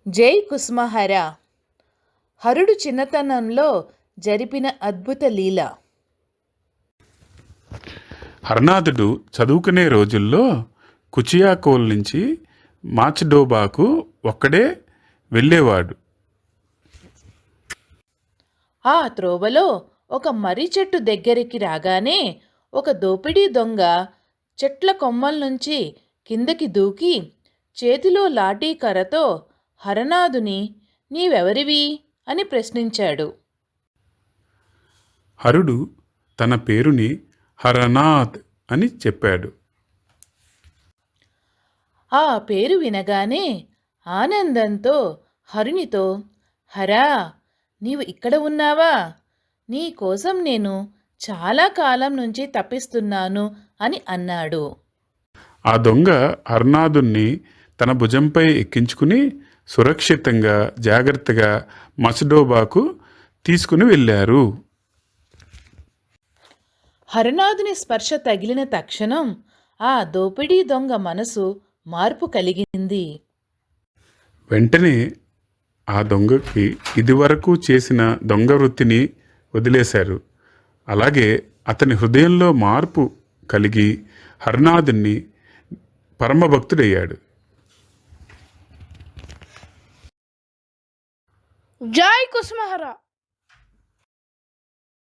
జై కుసుమహర. హరుడు చిన్నతనంలో జరిపిన అద్భుత లీల. హరనాథుడు చదువుకునే రోజుల్లో కుచియాకోల్ నుంచి మాచ్డోబాకు ఒక్కడే వెళ్ళేవాడు. ఆ త్రోవలో ఒక మర్రి చెట్టు దగ్గరికి రాగానే ఒక దోపిడీ దొంగ చెట్ల కొమ్మల నుంచి కిందకి దూకి చేతిలో లాఠీ కర్రతో హరనాథుని నీవెవరివి అని ప్రశ్నించాడు. హరుడు తన పేరుని హరనాథ్ అని చెప్పాడు. ఆ పేరు వినగానే ఆనందంతో హరునితో, హరా, నీవు ఇక్కడ ఉన్నావా? నీ కోసం నేను చాలా కాలం నుంచి తప్పిస్తున్నాను అని అన్నాడు. ఆ దొంగ హరనాథుణ్ణి తన భుజంపై ఎక్కించుకుని సురక్షితంగా జాగ్రత్తగా మచ్డోబాకు తీసుకుని వెళ్ళారు. హరనాథుని స్పర్శ తగిలిన తక్షణం ఆ దోపిడీ దొంగ మనసు మార్పు కలిగింది. వెంటనే ఆ దొంగకి ఇదివరకు చేసిన దొంగ వృత్తిని వదిలేశారు. అలాగే అతని హృదయంలో మార్పు కలిగి హరనాథుని పరమభక్తుడయ్యాడు. జై కుసుమహర.